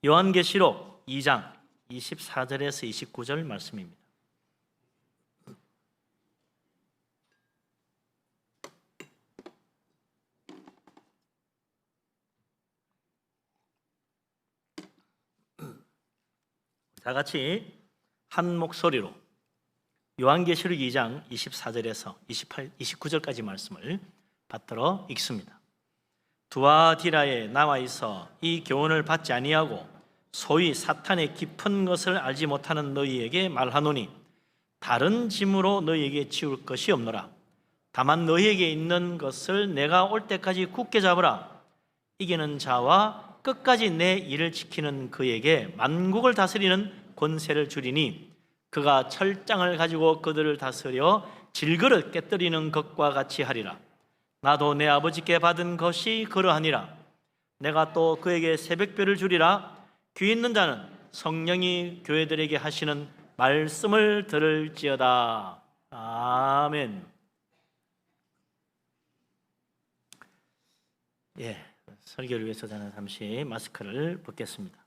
요한계시록 2장 24절에서 29절 말씀입니다. 다 같이 한 목소리로 요한계시록 2장 24절에서 29절까지 말씀을 받들어 읽습니다. 두아디라에 나와 있어 이 교훈을 받지 아니하고 소위 사탄의 깊은 것을 알지 못하는 너희에게 말하노니 다른 짐으로 너희에게 지울 것이 없노라. 다만 너희에게 있는 것을 내가 올 때까지 굳게 잡으라. 이기는 자와 끝까지 내 일을 지키는 그에게 만국을 다스리는 권세를 주리니 그가 철장을 가지고 그들을 다스려 질그릇 깨뜨리는 것과 같이 하리라. 나도 내 아버지께 받은 것이 그러하니라. 내가 또 그에게 새벽별을 주리라. 귀 있는 자는 성령이 교회들에게 하시는 말씀을 들을지어다. 아멘. 설교를 위해서 저는 잠시 마스크를 벗겠습니다.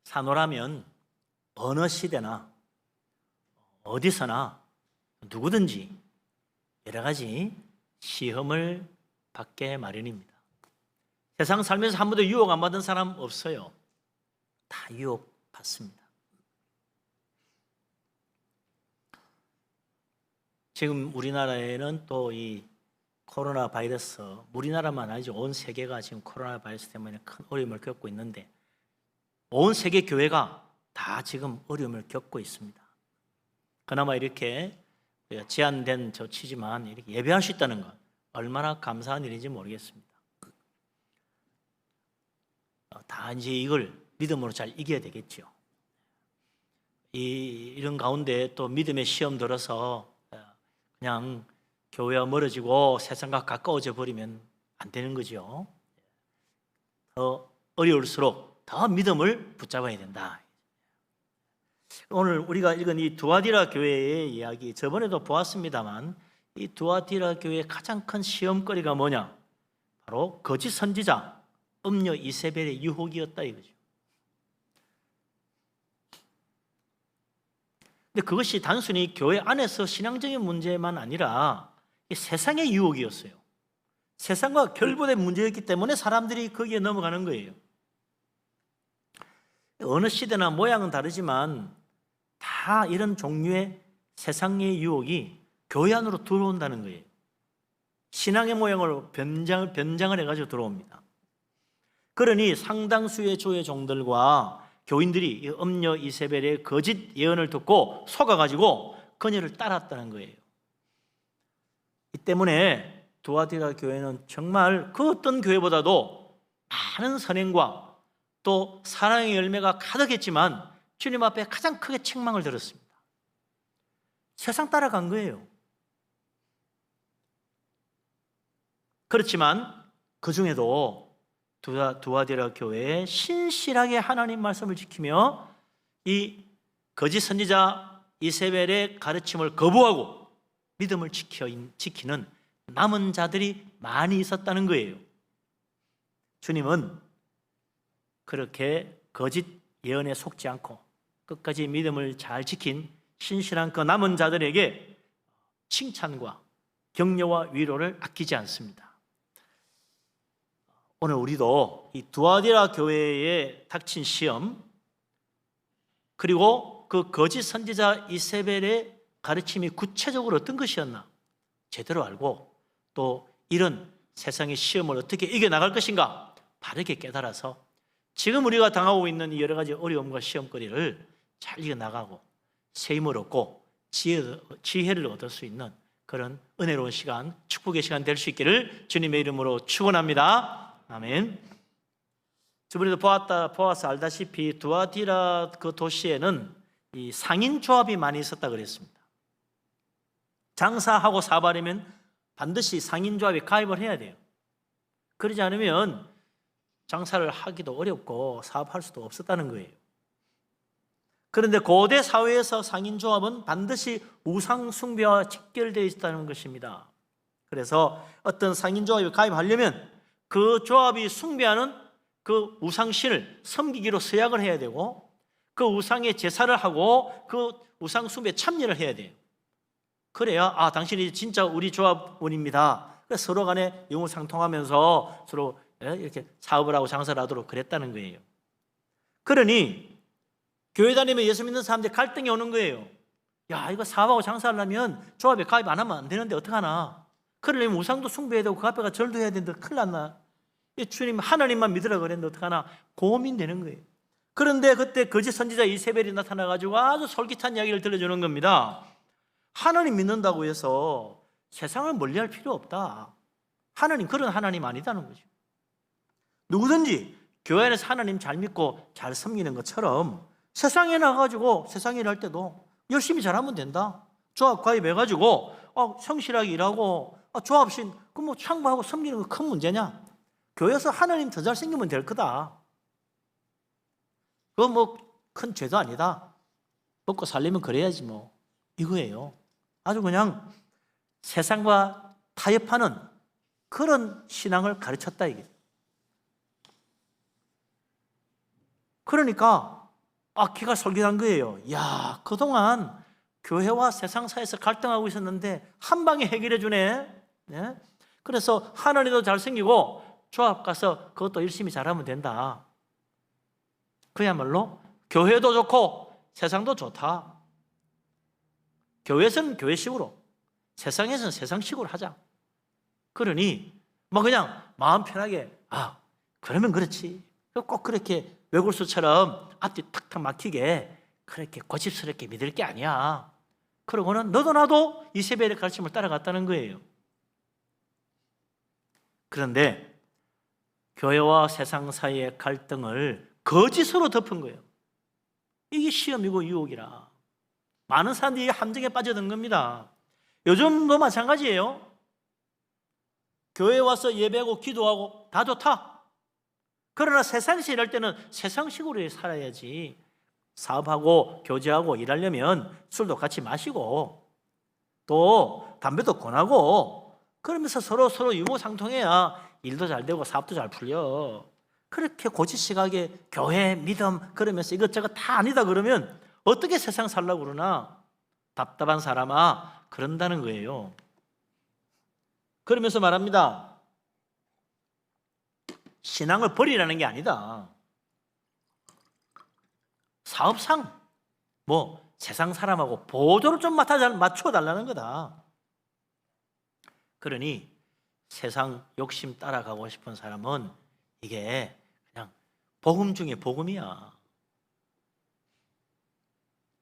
산호라면 어느 시대나 어디서나 누구든지 여러 가지 시험을 받게 마련입니다. 세상 살면서 한 번도 유혹 안 받은 사람 없어요. 다 유혹 받습니다. 지금 우리나라에는 또 이 코로나 바이러스, 우리나라만 아니죠. 온 세계가 지금 코로나 바이러스 때문에 큰 어려움을 겪고 있는데 온 세계 교회가 다 지금 어려움을 겪고 있습니다. 그나마 이렇게 제한된 조치지만 이렇게 예배할 수 있다는 건 얼마나 감사한 일인지 모르겠습니다. 다 이제 이걸 믿음으로 잘 이겨야 되겠죠. 이런 가운데 또 믿음의 시험 들어서 그냥 교회와 멀어지고 세상과 가까워져 버리면 안 되는 거죠. 더 어려울수록 더 믿음을 붙잡아야 된다. 오늘 우리가 읽은 이 두아디라 교회의 이야기, 저번에도 보았습니다만 이 두아디라 교회의 가장 큰 시험거리가 뭐냐? 바로 거짓 선지자 음녀 이세벨의 유혹이었다 이거죠. 근데 그것이 단순히 교회 안에서 신앙적인 문제만 아니라 세상의 유혹이었어요. 세상과 결부된 문제였기 때문에 사람들이 거기에 넘어가는 거예요. 어느 시대나 모양은 다르지만 다 이런 종류의 세상의 유혹이 교회 안으로 들어온다는 거예요. 신앙의 모양으로 변장을 해가지고 들어옵니다. 그러니 상당수의 교회 종들과 교인들이 이 음녀 이세벨의 거짓 예언을 듣고 속아가지고 그녀를 따랐다는 거예요. 이 때문에 두아디라 교회는 정말 그 어떤 교회보다도 많은 선행과 또 사랑의 열매가 가득했지만 주님 앞에 가장 크게 책망을 들었습니다. 세상 따라간 거예요. 그렇지만 그 중에도 두아디라 교회에 신실하게 하나님 말씀을 지키며 이 거짓 선지자 이세벨의 가르침을 거부하고 믿음을 지키는 남은 자들이 많이 있었다는 거예요. 주님은 그렇게 거짓 예언에 속지 않고 끝까지 믿음을 잘 지킨 신실한 그 남은 자들에게 칭찬과 격려와 위로를 아끼지 않습니다. 오늘 우리도 이 두아디라 교회에 닥친 시험, 그리고 그 거짓 선지자 이세벨의 가르침이 구체적으로 어떤 것이었나 제대로 알고 또 이런 세상의 시험을 어떻게 이겨나갈 것인가 바르게 깨달아서 지금 우리가 당하고 있는 이 여러 가지 어려움과 시험거리를 잘 이겨나가고 새 힘을 얻고 지혜를 얻을 수 있는 그런 은혜로운 시간, 축복의 시간 될 수 있기를 주님의 이름으로 축원합니다. 아멘. 저번에도 보아서 알다시피 두아디라 그 도시에는 이 상인 조합이 많이 있었다 그랬습니다. 장사하고 사업하려면 반드시 상인 조합에 가입을 해야 돼요. 그러지 않으면 장사를 하기도 어렵고 사업할 수도 없었다는 거예요. 그런데 고대 사회에서 상인 조합은 반드시 우상 숭배와 직결되어 있다는 것입니다. 그래서 어떤 상인조합에 가입하려면 그 조합이 숭배하는 그 우상신을 섬기기로 서약을 해야 되고 그 우상에 제사를 하고 그 우상 숭배에 참여를 해야 돼요. 그래야 당신이 진짜 우리 조합원입니다. 그래서 서로 간에 유무상통하면서 서로 이렇게 사업을 하고 장사를 하도록 그랬다는 거예요. 그러니 교회 다니면 예수 믿는 사람들이 갈등이 오는 거예요. 야, 이거 사업하고 장사하려면 조합에 가입 안 하면 안 되는데 어떡하나. 그러려면 우상도 숭배해야 되고 그 앞에가 절도 해야 되는데 큰일 났나. 주님 하나님만 믿으라 그랬는데 어떡하나 고민되는 거예요. 그런데 그때 거짓 선지자 이세벨이 나타나가지고 아주 솔깃한 이야기를 들려주는 겁니다. 하나님 믿는다고 해서 세상을 멀리할 필요 없다. 하나님 그런 하나님 아니다는 거죠. 누구든지 교회 안에서 하나님 잘 믿고 잘 섬기는 것처럼 세상에 나가가지고 세상 일 할 때도 열심히 잘하면 된다. 조합 가입해가지고 성실하게 일하고 조합신 그 뭐 창구하고 섬기는 거 큰 문제냐? 교회에서 하나님 더 잘생기면 될 거다. 그거 뭐 큰 죄도 아니다. 먹고 살려면 그래야지 뭐. 이거예요. 아주 그냥 세상과 타협하는 그런 신앙을 가르쳤다 이게. 그러니까 기가 솔깃한 거예요. 야, 그동안 교회와 세상 사이에서 갈등하고 있었는데 한 방에 해결해 주네. 네? 그래서 하나님도 잘생기고 조합 가서 그것도 열심히 잘하면 된다. 그야말로 교회도 좋고 세상도 좋다. 교회에서는 교회식으로, 세상에서는 세상식으로 하자. 그러니 뭐 그냥 마음 편하게 그러면 그렇지. 꼭 그렇게 외골수처럼 앞뒤 탁탁 막히게 그렇게 고집스럽게 믿을 게 아니야. 그러고는 너도 나도 이세벨의 가르침을 따라갔다는 거예요. 그런데 교회와 세상 사이의 갈등을 거짓으로 덮은 거예요. 이게 시험이고 유혹이라. 많은 사람들이 함정에 빠져든 겁니다. 요즘도 마찬가지예요. 교회 와서 예배하고 기도하고 다 좋다. 그러나 세상에서 일할 때는 세상식으로 살아야지. 사업하고 교제하고 일하려면 술도 같이 마시고 또 담배도 권하고 그러면서 서로 유무상통해야 일도 잘 되고 사업도 잘 풀려. 그렇게 고지식하게 교회, 믿음 그러면서 이것저것 다 아니다 그러면 어떻게 세상 살라고 그러나? 답답한 사람아, 그런다는 거예요. 그러면서 말합니다. 신앙을 버리라는 게 아니다. 사업상 세상 사람하고 보조를 좀 맞춰 달라는 거다. 그러니 세상 욕심 따라가고 싶은 사람은 이게 그냥 복음 중에 복음이야.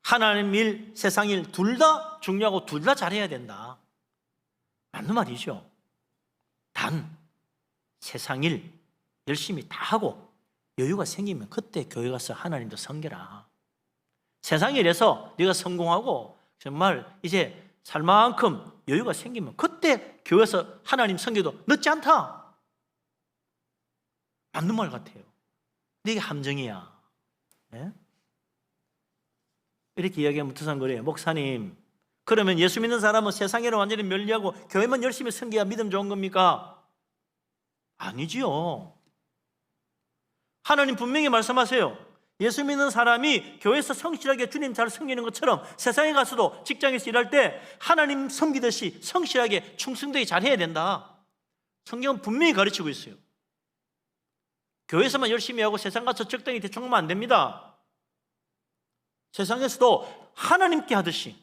하나님 일, 세상 일 둘 다 중요하고 둘 다 잘해야 된다. 맞는 말이죠. 단 세상 일 열심히 다 하고 여유가 생기면 그때 교회 가서 하나님도 섬겨라. 세상 일에서 네가 성공하고 정말 이제 살 만큼 여유가 생기면 그때 교회에서 하나님 섬겨도 늦지 않다. 맞는 말 같아요. 근데 이게 함정이야. 네? 이렇게 이야기하면 두산 거래요. 목사님, 그러면 예수 믿는 사람은 세상에는 완전히 멀리하고 교회만 열심히 섬겨야 믿음 좋은 겁니까? 아니지요. 하나님 분명히 말씀하세요. 예수 믿는 사람이 교회에서 성실하게 주님 잘 섬기는 것처럼 세상에 가서도 직장에서 일할 때 하나님 섬기듯이 성실하게 충성되게 잘해야 된다. 성경은 분명히 가르치고 있어요. 교회에서만 열심히 하고 세상 가서 적당히 대충 하면 안 됩니다. 세상에서도 하나님께 하듯이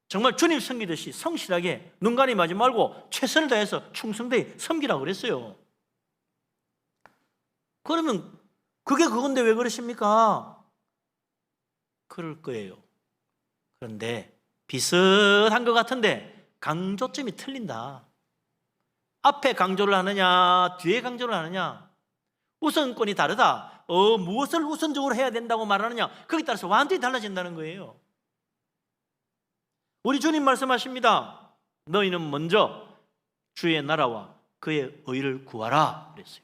정말 주님 섬기듯이 성실하게 눈 가림하지 말고 최선을 다해서 충성되게 섬기라고 그랬어요. 그러면 그게 그건데 왜 그러십니까? 그럴 거예요. 그런데 비슷한 것 같은데 강조점이 틀린다. 앞에 강조를 하느냐 뒤에 강조를 하느냐 우선권이 다르다. 무엇을 우선적으로 해야 된다고 말하느냐 거기에 따라서 완전히 달라진다는 거예요. 우리 주님 말씀하십니다. 너희는 먼저 주의 나라와 그의 의를 구하라 그랬어요.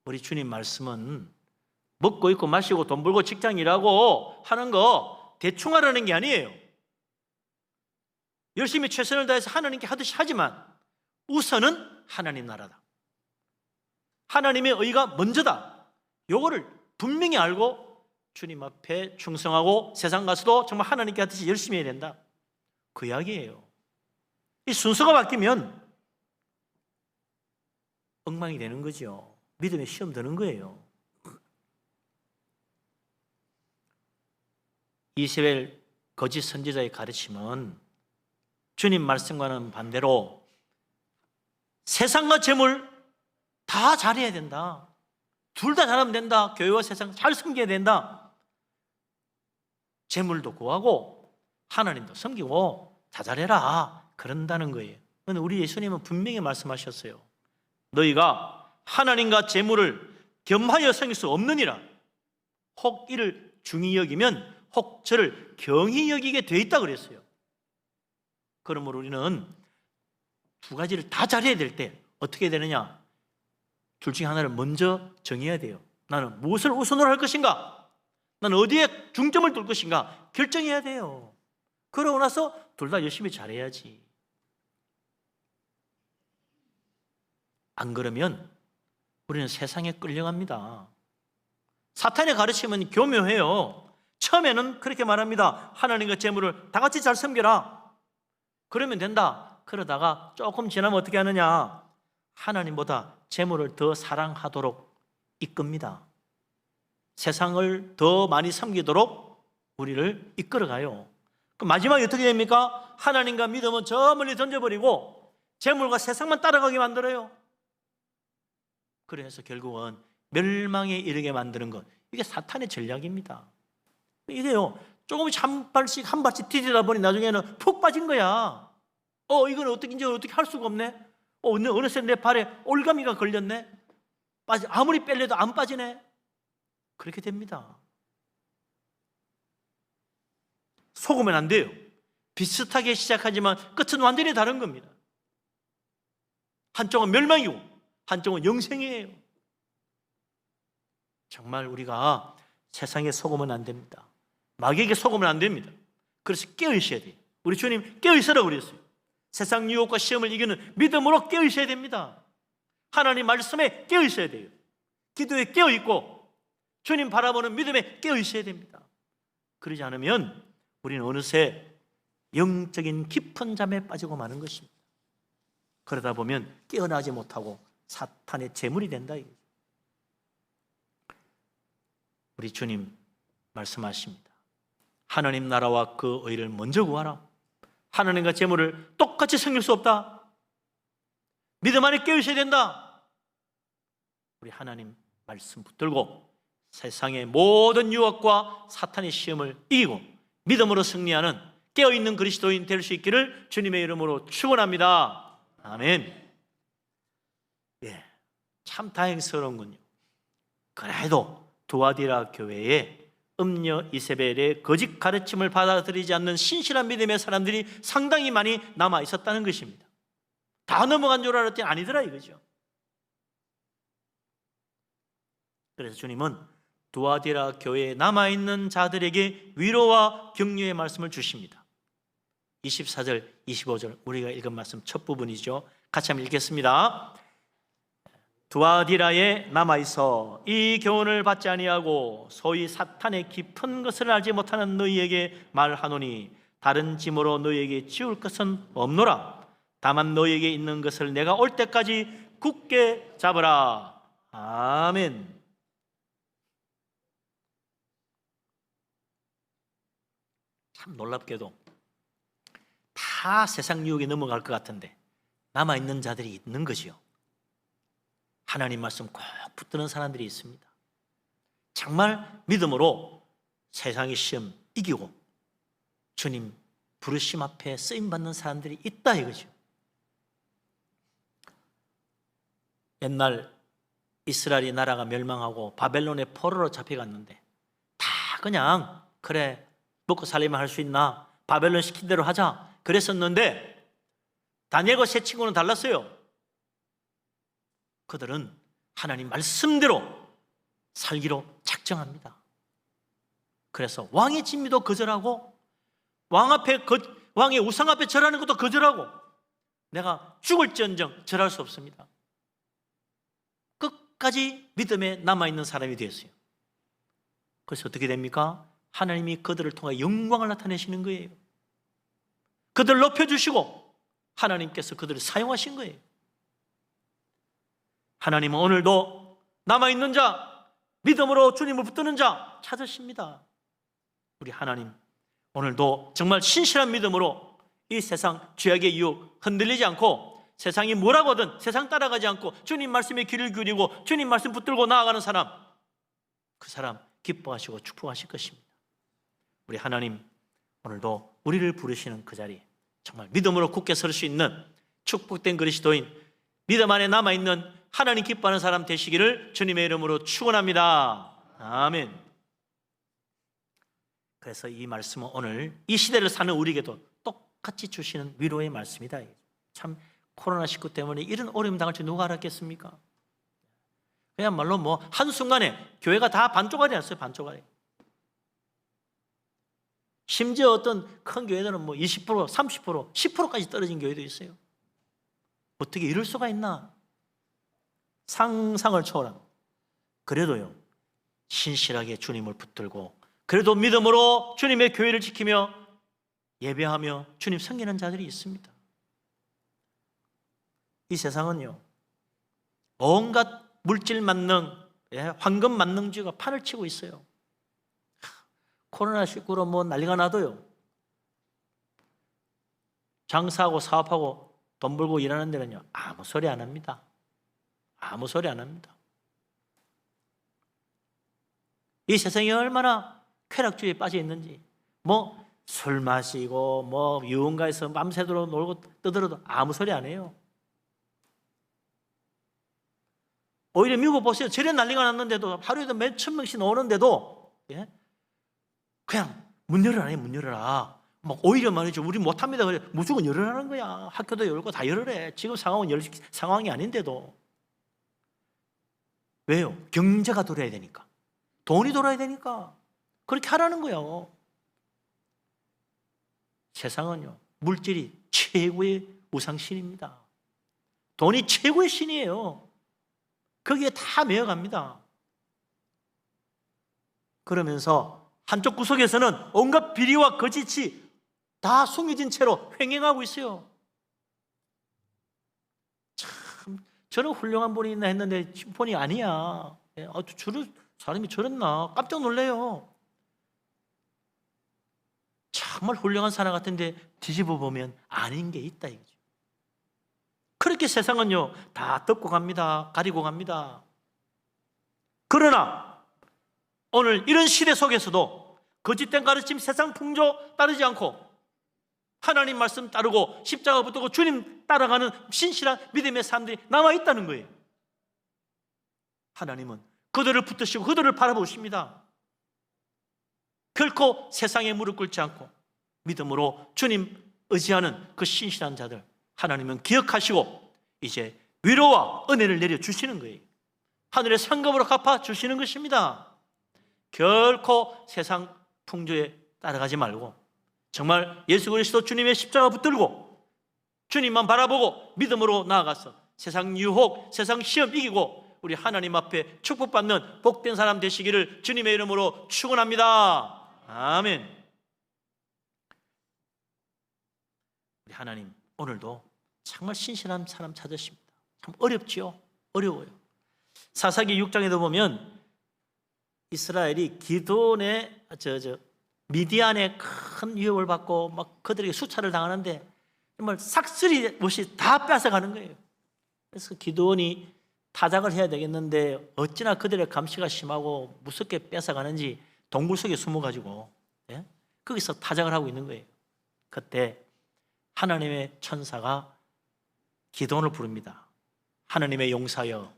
우리 주님 말씀은 먹고 입고 마시고 돈 벌고 직장 일하고 하는 거 대충 하라는 게 아니에요. 열심히 최선을 다해서 하나님께 하듯이 하지만 우선은 하나님 나라다. 하나님의 의가 먼저다. 요거를 분명히 알고 주님 앞에 충성하고 세상 가서도 정말 하나님께 하듯이 열심히 해야 된다. 그 이야기예요. 이 순서가 바뀌면 엉망이 되는 거죠. 믿음의 시험 드는 거예요. 이세벨 거짓 선지자의 가르침은 주님 말씀과는 반대로 세상과 재물 다 잘해야 된다. 둘 다 잘하면 된다. 교회와 세상 잘 섬겨야 된다. 재물도 구하고 하나님도 섬기고 다 잘해라. 그런다는 거예요. 그런데 우리 예수님은 분명히 말씀하셨어요. 너희가 하나님과 재물을 겸하여 섬길 수 없느니라. 혹 이를 중히 여기면 혹 저를 경히 여기게 돼 있다 그랬어요. 그러므로 우리는 두 가지를 다 잘해야 될 때 어떻게 되느냐? 둘 중에 하나를 먼저 정해야 돼요. 나는 무엇을 우선으로 할 것인가? 나는 어디에 중점을 둘 것인가? 결정해야 돼요. 그러고 나서 둘 다 열심히 잘해야지. 안 그러면 우리는 세상에 끌려갑니다. 사탄의 가르침은 교묘해요. 처음에는 그렇게 말합니다. 하나님과 재물을 다 같이 잘 섬겨라. 그러면 된다. 그러다가 조금 지나면 어떻게 하느냐? 하나님보다 재물을 더 사랑하도록 이끕니다. 세상을 더 많이 섬기도록 우리를 이끌어가요. 그럼 마지막에 어떻게 됩니까? 하나님과 믿음은 저 멀리 던져버리고 재물과 세상만 따라가게 만들어요. 그래서 결국은 멸망에 이르게 만드는 것. 이게 사탄의 전략입니다. 이게요. 조금씩 한 발씩 디디다 보니 나중에는 푹 빠진 거야. 이건 어떻게 할 수가 없네. 어느새 내 발에 올가미가 걸렸네. 아무리 빼려도 안 빠지네. 그렇게 됩니다. 속으면 안 돼요. 비슷하게 시작하지만 끝은 완전히 다른 겁니다. 한쪽은 멸망이고 한쪽은 영생이에요. 정말 우리가 세상에 속으면 안 됩니다. 마귀에게 속으면 안 됩니다. 그래서 깨어있어야 돼요. 우리 주님 깨어있으라고 그랬어요. 세상 유혹과 시험을 이기는 믿음으로 깨어있어야 됩니다. 하나님 말씀에 깨어있어야 돼요. 기도에 깨어있고 주님 바라보는 믿음에 깨어있어야 됩니다. 그러지 않으면 우리는 어느새 영적인 깊은 잠에 빠지고 마는 것입니다. 그러다 보면 깨어나지 못하고 사탄의 제물이 된다. 우리 주님 말씀하십니다. 하나님 나라와 그 의를 먼저 구하라. 하나님과 재물을 똑같이 섬길 수 없다. 믿음 안에 깨어있어야 된다. 우리 하나님 말씀 붙들고 세상의 모든 유혹과 사탄의 시험을 이기고 믿음으로 승리하는 깨어있는 그리스도인 될 수 있기를 주님의 이름으로 축원합니다. 아멘. 참 다행스러운군요. 그래도 두아디라 교회에 음녀 이세벨의 거짓 가르침을 받아들이지 않는 신실한 믿음의 사람들이 상당히 많이 남아 있었다는 것입니다. 다 넘어간 줄 알았더니 아니더라 이거죠. 그래서 주님은 두아디라 교회에 남아있는 자들에게 위로와 격려의 말씀을 주십니다. 24절, 25절 우리가 읽은 말씀 첫 부분이죠. 같이 한번 읽겠습니다. 두아디라에 남아있어 이 교훈을 받지 아니하고 소위 사탄의 깊은 것을 알지 못하는 너희에게 말하노니 다른 짐으로 너희에게 지울 것은 없노라. 다만 너희에게 있는 것을 내가 올 때까지 굳게 잡으라. 아멘. 참 놀랍게도 다 세상 유혹에 넘어갈 것 같은데 남아있는 자들이 있는 것이요. 하나님 말씀 꼭 붙드는 사람들이 있습니다. 정말 믿음으로 세상의 시험 이기고 주님 부르심 앞에 쓰임받는 사람들이 있다 이거죠. 옛날 이스라엘이 나라가 멸망하고 바벨론의 포로로 잡혀갔는데 다 그냥 그래 먹고 살림을 할 수 있나 바벨론 시킨 대로 하자 그랬었는데 다니엘과 세 친구는 달랐어요. 그들은 하나님 말씀대로 살기로 작정합니다. 그래서 왕의 진미도 거절하고 왕 앞에 왕의 우상 앞에 절하는 것도 거절하고 내가 죽을지언정 절할 수 없습니다. 끝까지 믿음에 남아있는 사람이 되었어요. 그래서 어떻게 됩니까? 하나님이 그들을 통해 영광을 나타내시는 거예요. 그들을 높여주시고 하나님께서 그들을 사용하신 거예요. 하나님은 오늘도 남아있는 자, 믿음으로 주님을 붙드는 자 찾으십니다. 우리 하나님, 오늘도 정말 신실한 믿음으로 이 세상 죄악의 유혹 흔들리지 않고 세상이 뭐라고 하든 세상 따라가지 않고 주님 말씀에 귀를 기울이고 주님 말씀 붙들고 나아가는 사람, 그 사람 기뻐하시고 축복하실 것입니다. 우리 하나님, 오늘도 우리를 부르시는 그 자리에 정말 믿음으로 굳게 설 수 있는 축복된 그리스도인, 믿음 안에 남아있는 하나님 기뻐하는 사람 되시기를 주님의 이름으로 축원합니다. 아멘. 그래서 이 말씀은 오늘 이 시대를 사는 우리에게도 똑같이 주시는 위로의 말씀이다. 참 코로나19 때문에 이런 어려움 당할 줄 누가 알았겠습니까? 그야말로 뭐 한순간에 교회가 다 반쪽알이 났어요. 반쪽알이. 심지어 어떤 큰 교회들은 뭐 20%, 30%, 10%까지 떨어진 교회도 있어요. 어떻게 이럴 수가 있나? 상상을 초월한. 그래도요, 신실하게 주님을 붙들고 그래도 믿음으로 주님의 교회를 지키며 예배하며 주님 섬기는 자들이 있습니다. 이 세상은요, 온갖 물질 만능, 황금 만능주의가 판을 치고 있어요. 코로나19로 뭐 난리가 나도요, 장사하고 사업하고 돈 벌고 일하는 데는요 아무 소리 안 합니다. 아무 소리 안 합니다. 이 세상이 얼마나 쾌락주의에 빠져 있는지, 뭐 술 마시고 뭐 유흥가에서 밤새도록 놀고 떠들어도 아무 소리 안 해요. 오히려 미국 보세요. 저래 난리가 났는데도 하루에도 몇천 명씩 오는데도 그냥 문 열어라 해, 문 열어라. 막 오히려 말이죠, 우리 못합니다. 그래 무조건 열으라는 거야. 학교도 열고 다 열으래. 지금 상황은 상황이 아닌데도. 왜요? 경제가 돌아야 되니까, 돈이 돌아야 되니까 그렇게 하라는 거예요. 세상은요, 물질이 최고의 우상신입니다. 돈이 최고의 신이에요. 거기에 다 매여갑니다. 그러면서 한쪽 구석에서는 온갖 비리와 거짓이 다 숨겨진 채로 횡행하고 있어요. 참, 저런 훌륭한 분이 있나 했는데 본이 아니야. 저런 사람이 저랬나 깜짝 놀래요. 정말 훌륭한 사람 같은데 뒤집어 보면 아닌 게 있다 이거죠. 그렇게 세상은요 다 덮고 갑니다. 가리고 갑니다. 그러나 오늘 이런 시대 속에서도 거짓된 가르침, 세상 풍조 따르지 않고 하나님 말씀 따르고 십자가 붙들고 주님 따라가는 신실한 믿음의 사람들이 남아있다는 거예요. 하나님은 그들을 붙드시고 그들을 바라보십니다. 결코 세상에 무릎 꿇지 않고 믿음으로 주님 의지하는 그 신실한 자들 하나님은 기억하시고 이제 위로와 은혜를 내려주시는 거예요. 하늘의 상급으로 갚아주시는 것입니다. 결코 세상 풍조에 따라가지 말고 정말 예수 그리스도 주님의 십자가 붙들고 주님만 바라보고 믿음으로 나아가서 세상 유혹, 세상 시험 이기고 우리 하나님 앞에 축복받는 복된 사람 되시기를 주님의 이름으로 축원합니다. 아멘. 우리 하나님 오늘도 정말 신실한 사람 찾으십니다. 참 어렵지요? 어려워요. 사사기 6장에도 보면 이스라엘이 기드온의 미디안의 큰 위협을 받고 막 그들에게 수차를 당하는데 정말 삭슬이 못이 다 뺏어가는 거예요. 그래서 기드온이 타작을 해야 되겠는데 어찌나 그들의 감시가 심하고 무섭게 뺏어가는지 동굴 속에 숨어가지고 거기서 타작을 하고 있는 거예요. 그때 하나님의 천사가 기드온을 부릅니다. 하나님의 용사여,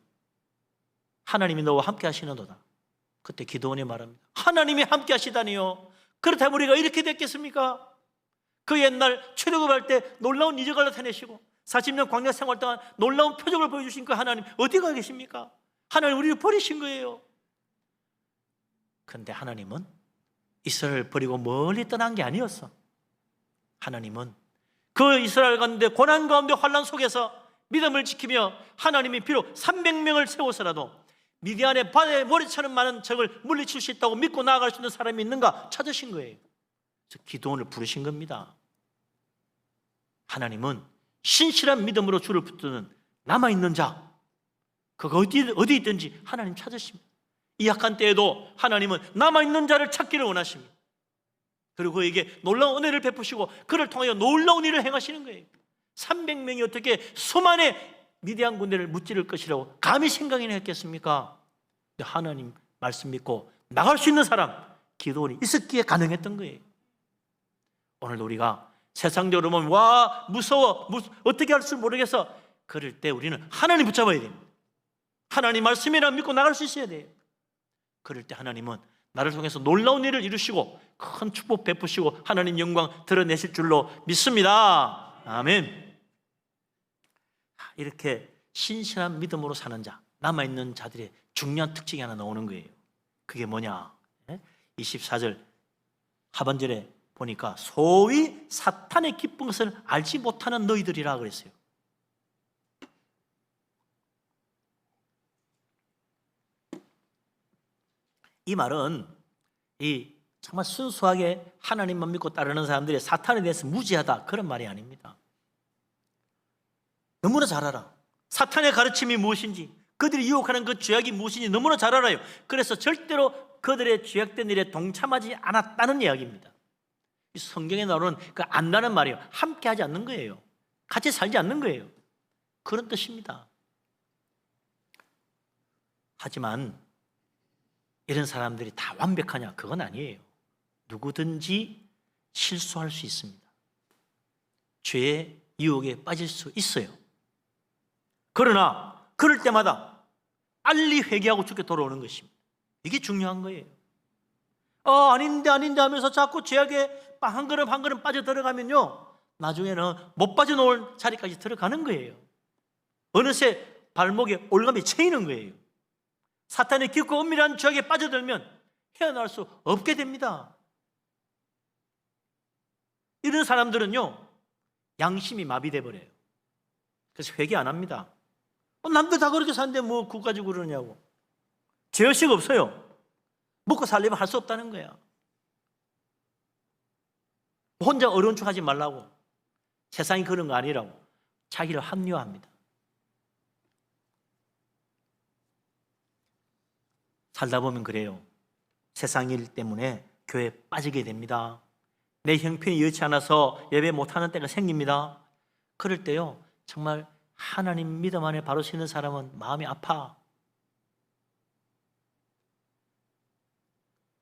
하나님이 너와 함께 하시는도다. 그때 기드온이 말합니다. 하나님이 함께 하시다니요. 그렇다면 우리가 이렇게 됐겠습니까? 그 옛날 출애굽할 때 놀라운 이적을 나타내시고 40년 광야 생활 동안 놀라운 표적을 보여주신 그 하나님 어디 가 계십니까? 하나님 우리를 버리신 거예요. 그런데 하나님은 이스라엘을 버리고 멀리 떠난 게 아니었어. 하나님은 그 이스라엘 가운데 고난 가운데 환난 속에서 믿음을 지키며 하나님이 비록 300명을 세워서라도 미디안의 바다에 모래처럼 많은 적을 물리칠 수 있다고 믿고 나아갈 수 있는 사람이 있는가 찾으신 거예요. 그래서 기도원을 부르신 겁니다. 하나님은 신실한 믿음으로 주를 붙드는 남아있는 자, 그거 어디 있든지 하나님 찾으십니다. 이 약한 때에도 하나님은 남아있는 자를 찾기를 원하십니다. 그리고 그에게 놀라운 은혜를 베푸시고 그를 통하여 놀라운 일을 행하시는 거예요. 300명이 어떻게 수만의 미디안 군대를 무찌를 것이라고 감히 생각이나 했겠습니까? 하나님 말씀 믿고 나갈 수 있는 사람, 기도원이 있었기에 가능했던 거예요. 오늘도 우리가 세상적으로 보면 와 무서워 어떻게 할 줄 모르겠어, 그럴 때 우리는 하나님 붙잡아야 됩니다. 하나님 말씀이라 믿고 나갈 수 있어야 돼요. 그럴 때 하나님은 나를 통해서 놀라운 일을 이루시고 큰 축복 베푸시고 하나님 영광 드러내실 줄로 믿습니다. 아멘. 이렇게 신실한 믿음으로 사는 자, 남아있는 자들의 중요한 특징이 하나 나오는 거예요. 그게 뭐냐? 24절 하반절에 보니까 소위 사탄의 기쁜 것을 알지 못하는 너희들이라 그랬어요. 이 말은 정말 순수하게 하나님만 믿고 따르는 사람들이 사탄에 대해서 무지하다, 그런 말이 아닙니다. 너무나 잘 알아. 사탄의 가르침이 무엇인지, 그들이 유혹하는 그 죄악이 무엇인지 너무나 잘 알아요. 그래서 절대로 그들의 죄악된 일에 동참하지 않았다는 이야기입니다. 이 성경에 나오는 그 안다는 말이에요. 함께 하지 않는 거예요. 같이 살지 않는 거예요. 그런 뜻입니다. 하지만 이런 사람들이 다 완벽하냐? 그건 아니에요. 누구든지 실수할 수 있습니다. 죄의 유혹에 빠질 수 있어요. 그러나 그럴 때마다 빨리 회개하고 주께 돌아오는 것입니다. 이게 중요한 거예요. 아닌데 하면서 자꾸 죄악에 한 걸음 한 걸음 빠져들어가면요, 나중에는 못 빠져나올 자리까지 들어가는 거예요. 어느새 발목에 올감이 채이는 거예요. 사탄의 깊고 은밀한 죄악에 빠져들면 헤어나올 수 없게 됩니다. 이런 사람들은요, 양심이 마비돼 버려요. 그래서 회개 안 합니다. 남들 다 그렇게 사는데 뭐 그거 가지고 그러냐고. 죄의식 없어요. 먹고 살려면 할 수 없다는 거야. 혼자 어려운 척 하지 말라고, 세상이 그런 거 아니라고 자기를 합리화합니다. 살다 보면 그래요. 세상 일 때문에 교회에 빠지게 됩니다. 내 형편이 여의치 않아서 예배 못하는 때가 생깁니다. 그럴 때요, 정말 하나님 믿음 안에 바로 서는 사람은 마음이 아파.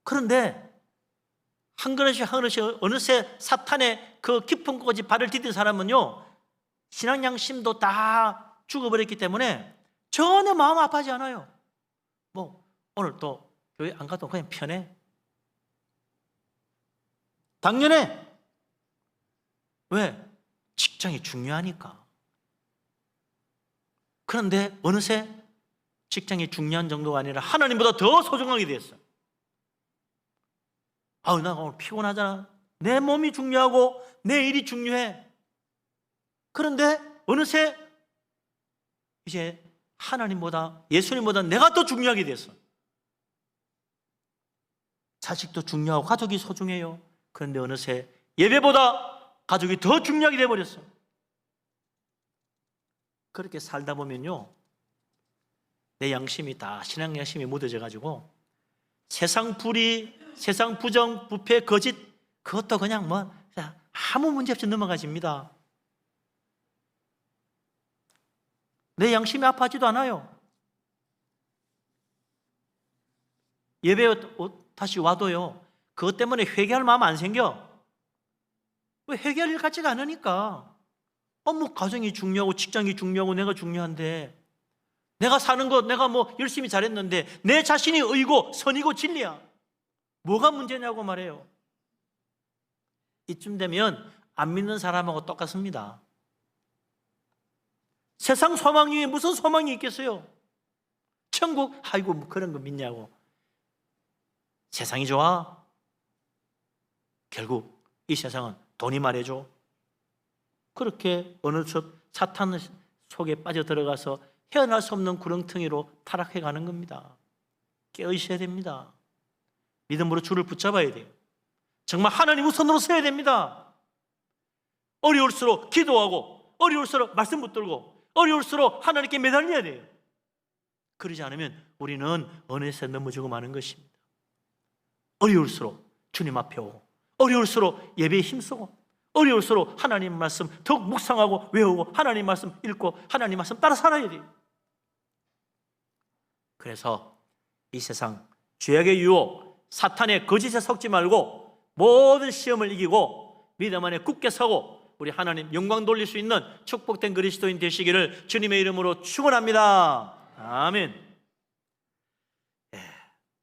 그런데 한 걸음씩 한 걸음씩 어느새 사탄의 그 깊은 곳까지 발을 디딘 사람은요, 신앙 양심도 다 죽어버렸기 때문에 전혀 마음 아파하지 않아요. 오늘 또 교회 안 가도 그냥 편해. 당연해. 왜? 직장이 중요하니까. 그런데 어느새 직장이 중요한 정도가 아니라 하나님보다 더 소중하게 됐어. 나 오늘 피곤하잖아. 내 몸이 중요하고 내 일이 중요해. 그런데 어느새 이제 하나님보다, 예수님보다 내가 더 중요하게 됐어. 자식도 중요하고 가족이 소중해요. 그런데 어느새 예배보다 가족이 더 중요하게 돼버렸어. 그렇게 살다 보면요, 내 양심이 다 신앙 양심이 묻어져 가지고 세상 불의, 세상 부정, 부패, 거짓, 그것도 그냥 아무 문제 없이 넘어가집니다. 내 양심이 아파하지도 않아요. 예배 다시 와도요, 그것 때문에 회개할 마음 안 생겨. 왜? 회개할 일 같지가 않으니까. 가정이 중요하고 직장이 중요하고 내가 중요한데, 내가 사는 것 내가 열심히 잘했는데 내 자신이 의고 선이고 진리야. 뭐가 문제냐고 말해요. 이쯤 되면 안 믿는 사람하고 똑같습니다. 세상 소망 중에 무슨 소망이 있겠어요? 천국, 아이고 그런 거 믿냐고. 세상이 좋아? 결국 이 세상은 돈이 말해줘. 그렇게 어느덧 사탄 속에 빠져들어가서 헤어날 수 없는 구렁텅이로 타락해 가는 겁니다. 깨어있어야 됩니다. 믿음으로 주를 붙잡아야 돼요. 정말 하나님 우선으로 서야 됩니다. 어려울수록 기도하고, 어려울수록 말씀 붙들고, 어려울수록 하나님께 매달려야 돼요. 그러지 않으면 우리는 어느새 넘어지고 마는 것입니다. 어려울수록 주님 앞에 오고, 어려울수록 예배에 힘쓰고, 어려울수록 하나님 말씀 더욱 묵상하고 외우고, 하나님 말씀 읽고, 하나님 말씀 따라 살아야 돼요. 그래서 이 세상 죄악의 유혹, 사탄의 거짓에 속지 말고 모든 시험을 이기고 믿음 안에 굳게 서고 우리 하나님 영광 돌릴 수 있는 축복된 그리스도인 되시기를 주님의 이름으로 축원합니다. 아멘.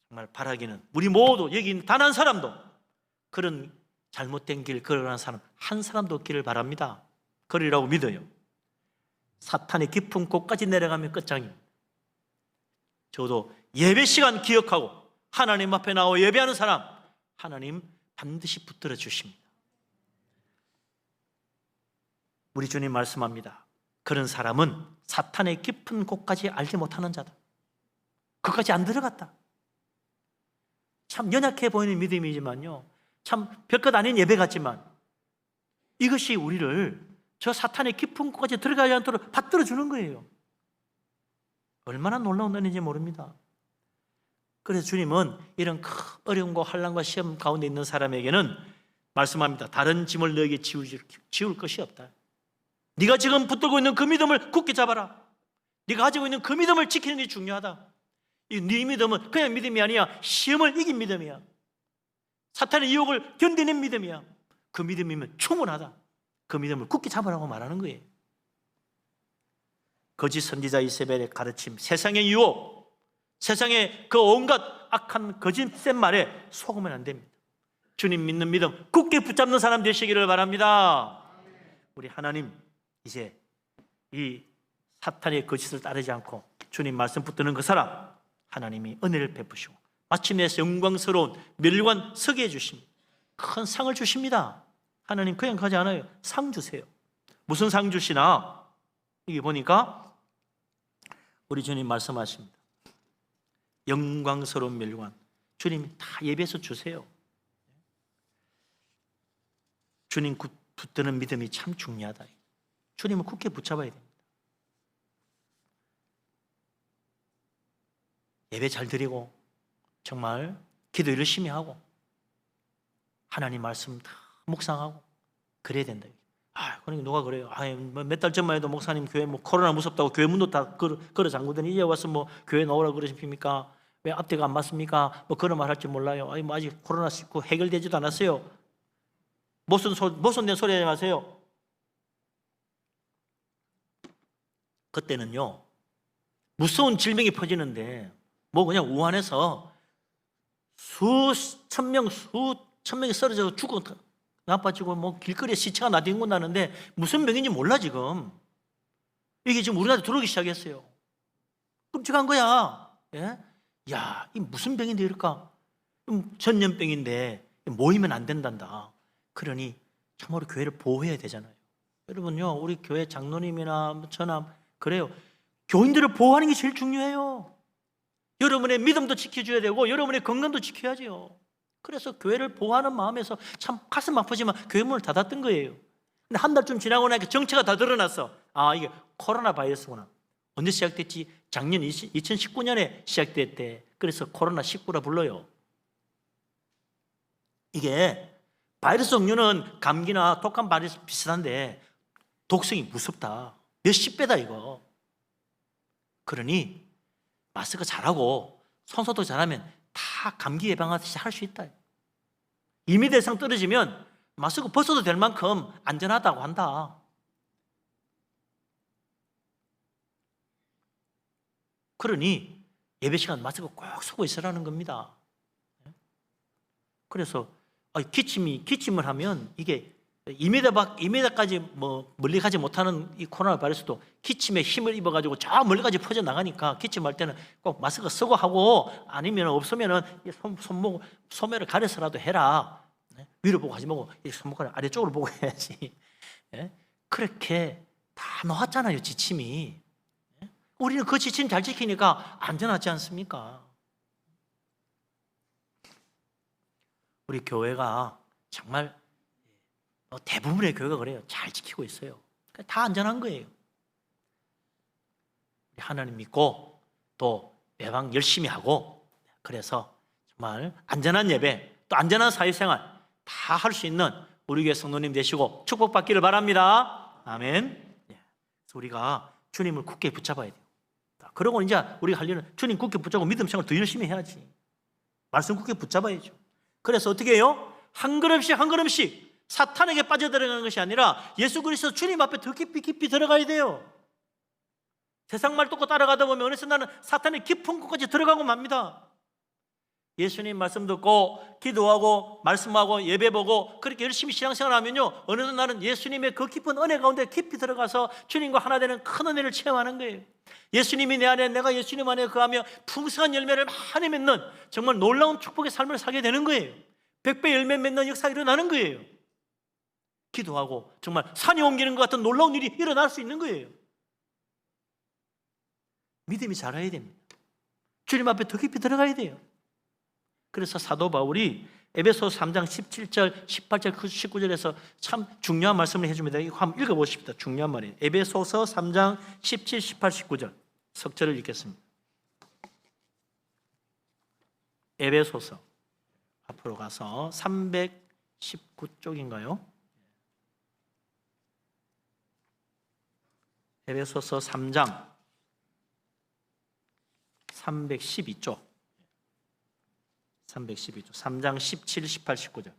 정말 바라기는 우리 모두 여기 있는 단 한 사람도 그런 잘못된 길 걸어가는 사람 한 사람도 없기를 바랍니다. 그러리라고 믿어요. 사탄의 깊은 곳까지 내려가면 끝장입니다. 저도 예배 시간 기억하고 하나님 앞에 나와 예배하는 사람 하나님 반드시 붙들어 주십니다. 우리 주님 말씀합니다. 그런 사람은 사탄의 깊은 곳까지 알지 못하는 자다. 그까지 안 들어갔다. 참 연약해 보이는 믿음이지만요, 참 별것 아닌 예배 같지만 이것이 우리를 저 사탄의 깊은 곳까지 들어가지 않도록 받들어 주는 거예요. 얼마나 놀라운 은혜인지 모릅니다. 그래서 주님은 이런 큰 어려움과 환난과 시험 가운데 있는 사람에게는 말씀합니다. 다른 짐을 너에게 지울 것이 없다. 네가 지금 붙들고 있는 그 믿음을 굳게 잡아라. 네가 가지고 있는 그 믿음을 지키는 게 중요하다. 네 믿음은 그냥 믿음이 아니야. 시험을 이긴 믿음이야. 사탄의 유혹을 견디는 믿음이야. 그 믿음이면 충분하다. 그 믿음을 굳게 잡으라고 말하는 거예요. 거짓 선지자 이세벨의 가르침, 세상의 유혹, 세상의 그 온갖 악한 거짓된 말에 속으면 안 됩니다. 주님 믿는 믿음 굳게 붙잡는 사람 되시기를 바랍니다. 우리 하나님 이제 이 사탄의 거짓을 따르지 않고 주님 말씀 붙드는 그 사람 하나님이 은혜를 베푸시고 마침내 영광스러운 멸관 서게 해주십니다. 큰 상을 주십니다. 하나님 그냥 가지 않아요. 상 주세요. 무슨 상 주시나? 이게 보니까 우리 주님 말씀하십니다. 영광스러운 멸관. 주님이 다 예배해서 주세요. 주님 붙드는 믿음이 참 중요하다. 주님을 굳게 붙잡아야 됩니다. 예배 잘 드리고 정말 기도 열심히 하고 하나님 말씀 다 묵상하고 그래야 된다. 그러니까 누가 그래요? 몇 달 전만 해도 목사님 교회 코로나 무섭다고 교회 문도 다 걸어 잠그더니 이제 와서 교회 나오라 그러십니까? 왜 앞뒤가 안 맞습니까? 그런 말 할 줄 몰라요. 아직 코로나19 해결되지도 않았어요. 모순된 소리 하지 마세요. 그때는요, 무서운 질병이 퍼지는데 그냥 우한에서 수천 명이 쓰러져서 죽고 나빠지고 길거리에 시체가 나뒹굴고 나는데 무슨 병인지 몰라 지금. 이게 지금 우리나라에 들어오기 시작했어요. 끔찍한 거야. 예? 야, 이 무슨 병인데 이럴까? 전염병인데 모이면 안 된단다. 그러니 참으로 교회를 보호해야 되잖아요. 여러분요, 우리 교회 장로님이나 저나 그래요. 교인들을 보호하는 게 제일 중요해요. 여러분의 믿음도 지켜줘야 되고 여러분의 건강도 지켜야죠. 그래서 교회를 보호하는 마음에서 참 가슴 아프지만 교회 문을 닫았던 거예요. 근데 한 달쯤 지나고 나니까 정체가 다 드러났어. 이게 코로나 바이러스구나. 언제 시작됐지? 작년 2019년에 시작됐대. 그래서 코로나19라 불러요. 이게 바이러스 종류는 감기나 독감 바이러스 비슷한데 독성이 무섭다. 몇십 배다 이거. 그러니 마스크 잘하고 손소독 잘하면 다 감기 예방하듯이 할 수 있다. 2m 이상 떨어지면 마스크 벗어도 될 만큼 안전하다고 한다. 그러니 예배 시간 마스크 꼭 쓰고 있으라는 겁니다. 그래서 기침을 하면 이게 2m까지 멀리 가지 못하는 이 코로나 바이러스도 기침에 힘을 입어가지고 저 멀리까지 퍼져 나가니까 기침할 때는 꼭 마스크 쓰고 하고 아니면 없으면은 소매를 가려서라도 해라. 위로 보고 하지 말고 손목을 아래쪽으로 보고 해야지. 그렇게 다 놓았잖아요, 지침이. 우리는 그 지침 잘 지키니까 안전하지 않습니까? 우리 교회가 정말 대부분의 교회가 그래요. 잘 지키고 있어요. 다 안전한 거예요. 하나님 믿고 또 매방 열심히 하고, 그래서 정말 안전한 예배, 또 안전한 사회생활 다 할 수 있는 우리 교회 성도님 되시고 축복받기를 바랍니다. 아멘. 그래서 우리가 주님을 굳게 붙잡아야 돼요. 그러고 이제 우리가 할 일은 주님 굳게 붙잡고 믿음 생활 더 열심히 해야지. 말씀 굳게 붙잡아야죠. 그래서 어떻게 해요? 한 걸음씩 한 걸음씩 사탄에게 빠져들어가는 것이 아니라 예수 그리스도 주님 앞에 더 깊이 들어가야 돼요. 세상 말 듣고 따라가다 보면 어느새 나는 사탄의 깊은 곳까지 들어가고 맙니다. 예수님 말씀 듣고 기도하고 말씀하고 예배 보고 그렇게 열심히 신앙생활 하면요, 어느새 나는 예수님의 그 깊은 은혜 가운데 깊이 들어가서 주님과 하나 되는 큰 은혜를 체험하는 거예요. 예수님이 내 안에, 내가 예수님 안에 거하며 풍성한 열매를 많이 맺는 정말 놀라운 축복의 삶을 살게 되는 거예요. 100배 열매 맺는 역사가 일어나는 거예요. 기도하고 정말 산이 옮기는 것 같은 놀라운 일이 일어날 수 있는 거예요. 믿음이 자라야 됩니다. 주님 앞에 더 깊이 들어가야 돼요. 그래서 사도 바울이 에베소서 3장 17절, 18절, 19절에서 참 중요한 말씀을 해줍니다. 이거 한번 읽어보십시다. 중요한 말이에요. 에베소서 3장 17, 18, 19절 석절을 읽겠습니다. 에베소서 앞으로 가서 319쪽인가요? 에베소서 3장 312쪽 3장 17, 18, 19절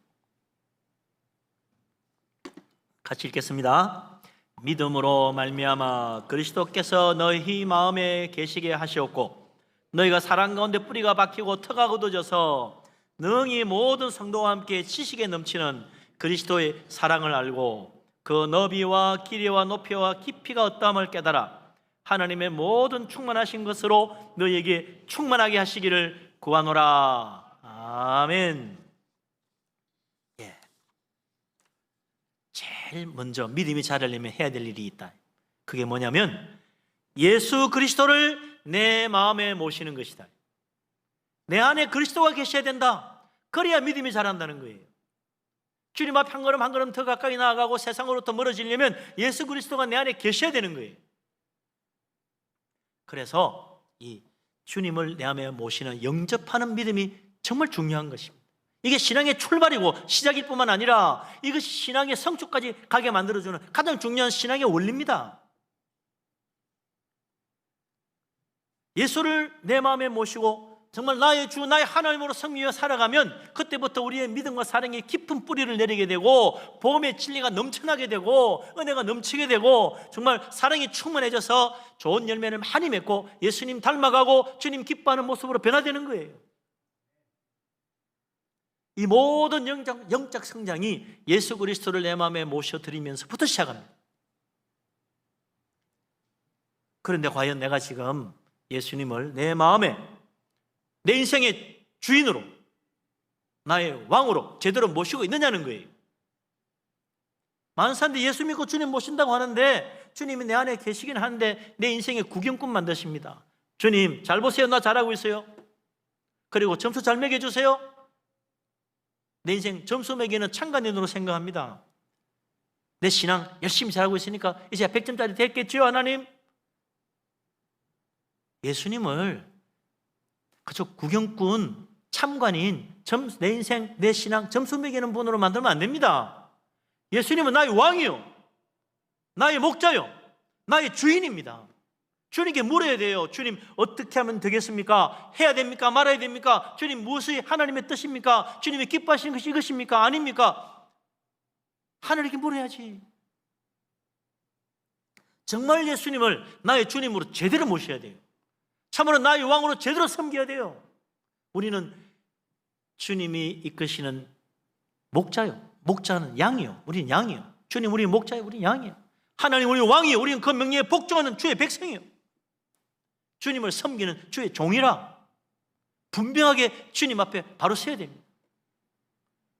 같이 읽겠습니다. 믿음으로 말미암아 그리스도께서 너희 마음에 계시게 하시었고 너희가 사랑 가운데 뿌리가 박히고 터가 굳어져서 능히 모든 성도와 함께 지식에 넘치는 그리스도의 사랑을 알고 그 너비와 길이와 높이와 깊이가 어떠함을 깨달아 하나님의 모든 충만하신 것으로 너희에게 충만하게 하시기를 구하노라. 아멘. 예. 제일 먼저 믿음이 자라려면 해야 될 일이 있다. 그게 뭐냐면 예수 그리스도를 내 마음에 모시는 것이다. 내 안에 그리스도가 계셔야 된다. 그래야 믿음이 자란다는 거예요. 주님 앞에 한 걸음 한 걸음 더 가까이 나아가고 세상으로부터 멀어지려면 예수 그리스도가 내 안에 계셔야 되는 거예요. 그래서 이 주님을 내 안에 모시는 영접하는 믿음이 정말 중요한 것입니다. 이게 신앙의 출발이고 시작일 뿐만 아니라 이것이 신앙의 성취까지 가게 만들어주는 가장 중요한 신앙의 원리입니다. 예수를 내 마음에 모시고 정말 나의 주, 나의 하나님으로 섬기며 살아가면 그때부터 우리의 믿음과 사랑이 깊은 뿌리를 내리게 되고 복음의 진리가 넘쳐나게 되고 은혜가 넘치게 되고 정말 사랑이 충만해져서 좋은 열매를 많이 맺고 예수님 닮아가고 주님 기뻐하는 모습으로 변화되는 거예요. 이 모든 영적 성장이 예수 그리스도를 내 마음에 모셔드리면서부터 시작합니다. 그런데 과연 내가 지금 예수님을 내 마음에 내 인생의 주인으로 나의 왕으로 제대로 모시고 있느냐는 거예요. 많은 사람들이 예수 믿고 주님 모신다고 하는데 주님이 내 안에 계시긴 하는데 내 인생의 구경꾼 만드십니다. 주님 잘 보세요, 나 잘하고 있어요. 그리고 점수 잘 매겨주세요. 내 인생 점수 매기는 창간인으로 생각합니다. 내 신앙 열심히 잘하고 있으니까 이제 100점짜리 됐겠죠, 하나님? 예수님을 그저 구경꾼, 참관인, 내 인생, 내 신앙 점수 매기는 분으로 만들면 안 됩니다. 예수님은 나의 왕이요, 나의 목자요, 나의 주인입니다. 주님께 물어야 돼요. 주님 어떻게 하면 되겠습니까? 해야 됩니까? 말아야 됩니까? 주님 무엇이 하나님의 뜻입니까? 주님이 기뻐하시는 것이 이것입니까? 아닙니까? 하나님께 물어야지. 정말 예수님을 나의 주님으로 제대로 모셔야 돼요. 참으로 나의 왕으로 제대로 섬겨야 돼요. 우리는 주님이 이끄시는 목자요, 목자는 양이요, 우리는 양이요. 주님 우리는 목자요, 우리는 양이요. 하나님 우리는 왕이요, 우리는 그 명령에 복종하는 주의 백성이요. 주님을 섬기는 주의 종이라 분명하게 주님 앞에 바로 서야 됩니다.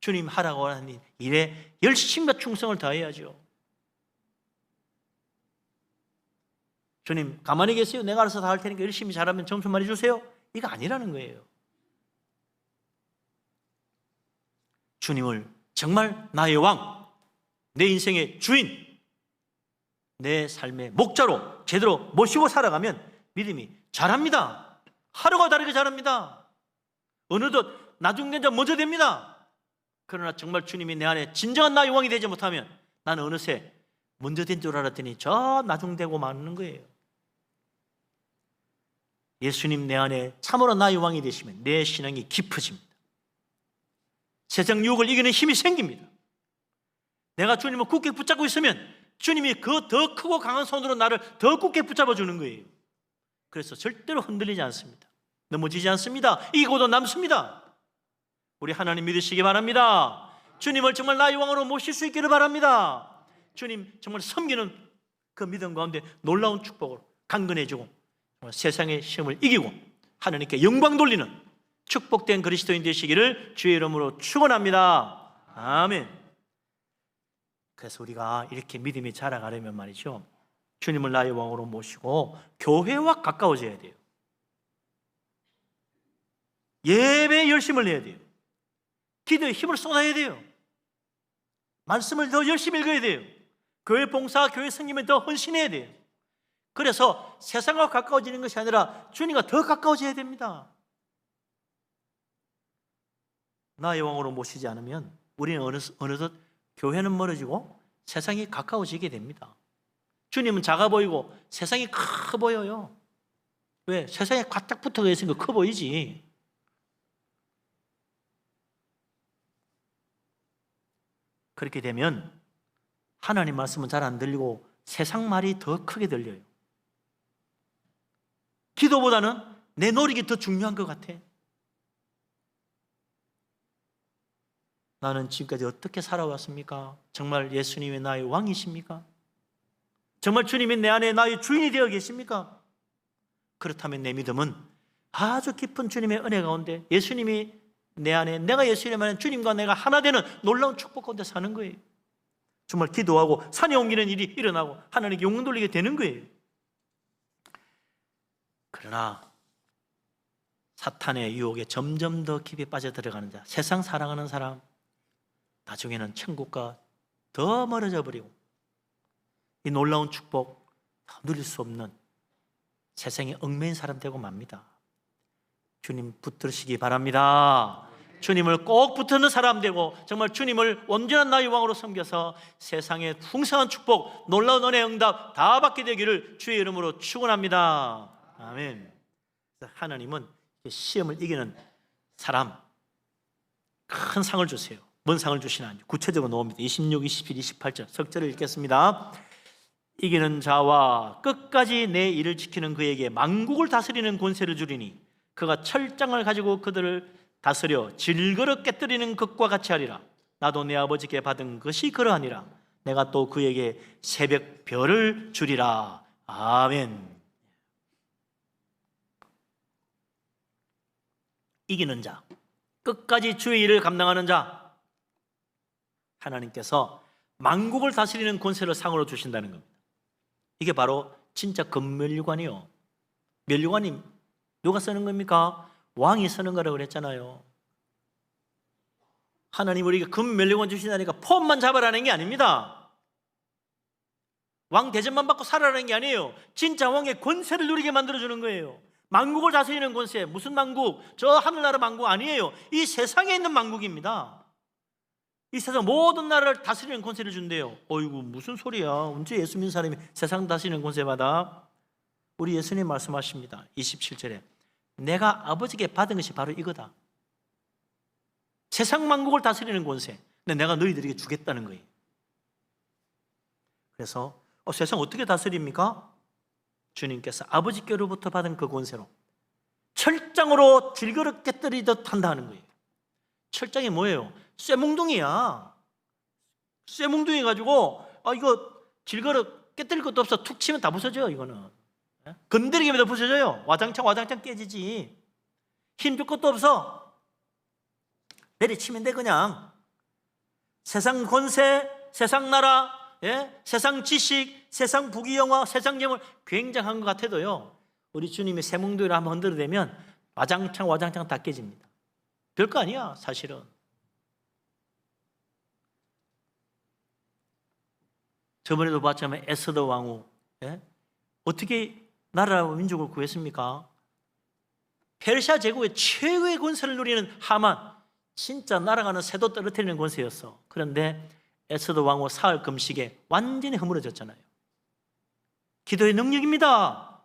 주님 하라고 하는 일에 열심과 충성을 다해야죠. 주님 가만히 계세요. 내가 알아서 다 할 테니까 열심히 잘하면 점수만 해주세요. 이거 아니라는 거예요. 주님을 정말 나의 왕, 내 인생의 주인, 내 삶의 목자로 제대로 모시고 살아가면 믿음이 잘합니다. 하루가 다르게 잘합니다. 어느덧 나중된 자 먼저 됩니다. 그러나 정말 주님이 내 안에 진정한 나의 왕이 되지 못하면 나는 어느새 먼저 된 줄 알았더니 저 나중되고 마는 거예요. 예수님 내 안에 참으로 나의 왕이 되시면 내 신앙이 깊어집니다. 세상 유혹을 이기는 힘이 생깁니다. 내가 주님을 굳게 붙잡고 있으면 주님이 그 더 크고 강한 손으로 나를 더 굳게 붙잡아 주는 거예요. 그래서 절대로 흔들리지 않습니다. 넘어지지 않습니다. 이기고도 남습니다. 우리 하나님 믿으시기 바랍니다. 주님을 정말 나의 왕으로 모실 수 있기를 바랍니다. 주님 정말 섬기는 그 믿음 가운데 놀라운 축복으로 강건해지고 세상의 시험을 이기고 하나님께 영광 돌리는 축복된 그리스도인 되시기를 주의 이름으로 축원합니다. 아멘. 그래서 우리가 이렇게 믿음이 자라가려면 말이죠, 주님을 나의 왕으로 모시고 교회와 가까워져야 돼요. 예배에 열심을 내야 돼요. 기도에 힘을 쏟아야 돼요. 말씀을 더 열심히 읽어야 돼요. 교회 봉사, 교회 생기면 더 헌신해야 돼요. 그래서 세상과 가까워지는 것이 아니라 주님과 더 가까워져야 됩니다. 나의 왕으로 모시지 않으면 우리는 어느덧 교회는 멀어지고 세상이 가까워지게 됩니다. 주님은 작아 보이고 세상이 커 보여요. 왜? 세상에 가딱 붙어 있으니까 커 보이지. 그렇게 되면 하나님 말씀은 잘 안 들리고 세상 말이 더 크게 들려요. 기도보다는 내 노력이 더 중요한 것 같아. 나는 지금까지 어떻게 살아왔습니까? 정말 예수님이 나의 왕이십니까? 정말 주님이 내 안에 나의 주인이 되어 계십니까? 그렇다면 내 믿음은 아주 깊은 주님의 은혜 가운데 예수님이 내 안에, 내가 예수님 안에 주님과 내가 하나 되는 놀라운 축복 가운데 사는 거예요. 정말 기도하고 산에 옮기는 일이 일어나고 하나님께 영광 돌리게 되는 거예요. 그러나 사탄의 유혹에 점점 더 깊이 빠져들어가는 자, 세상 사랑하는 사람, 나중에는 천국과 더 멀어져 버리고 이 놀라운 축복 누릴 수 없는 세상에 얽매인 사람 되고 맙니다. 주님 붙들으시기 바랍니다. 주님을 꼭 붙드는 사람 되고 정말 주님을 온전한 나의 왕으로 섬겨서 세상의 풍성한 축복, 놀라운 은혜 응답 다 받게 되기를 주의 이름으로 축원합니다. 아멘. 하나님은 시험을 이기는 사람 큰 상을 주세요. 뭔 상을 주시나 구체적으로 나옵니다. 26, 27, 28절 석절을 읽겠습니다. 이기는 자와 끝까지 내 일을 지키는 그에게 만국을 다스리는 권세를 주리니 그가 철장을 가지고 그들을 다스려 질그릇 깨뜨리는 것과 같이 하리라. 나도 내 아버지께 받은 것이 그러하니라. 내가 또 그에게 새벽 별을 주리라. 아멘. 이기는 자, 끝까지 주의 일을 감당하는 자, 하나님께서 만국을 다스리는 권세를 상으로 주신다는 겁니다. 이게 바로 진짜 금면류관이요. 면류관이 누가 쓰는 겁니까? 왕이 쓰는 거라고 그랬잖아요. 하나님 우리에게 금면류관 주신다니까 폼만 잡아라는 게 아닙니다. 왕 대접만 받고 살아라는 게 아니에요. 진짜 왕의 권세를 누리게 만들어주는 거예요. 만국을 다스리는 권세, 무슨 만국? 저 하늘나라 만국 아니에요. 이 세상에 있는 만국입니다. 이 세상 모든 나라를 다스리는 권세를 준대요. 어이구 무슨 소리야. 언제 예수 믿는 사람이 세상 다스리는 권세 받아? 우리 예수님 말씀하십니다. 27절에 내가 아버지께 받은 것이 바로 이거다. 세상 만국을 다스리는 권세. 근데 내가 너희들에게 주겠다는 거예요. 그래서 세상 어떻게 다스립니까? 주님께서 아버지께로부터 받은 그 권세로 철장으로 질그릇 깨뜨리듯 한다는 거예요. 철장이 뭐예요? 쇠뭉둥이야. 쇠뭉둥이 가지고 이거 질그릇 깨뜨릴 것도 없어. 툭 치면 다 부서져요. 이거는 건드리기만 해도 부서져요. 와장창 깨지지. 힘줄 것도 없어. 내리치면 돼 그냥. 세상 권세, 세상 나라, 세상 지식, 세상 부귀영화, 세상 재물 굉장한 것 같아도요, 우리 주님이 세몽도를 한번 흔들어대면 와장창 다 깨집니다. 별거 아니야, 사실은. 저번에도 봤지만 에스더 왕후, 예? 어떻게 나라와 민족을 구했습니까? 페르시아 제국의 최고의 권세를 누리는 하만, 진짜 날아가는 새도 떨어뜨리는 권세였어. 그런데 에스더 왕후 사흘 금식에 완전히 허물어졌잖아요. 기도의 능력입니다.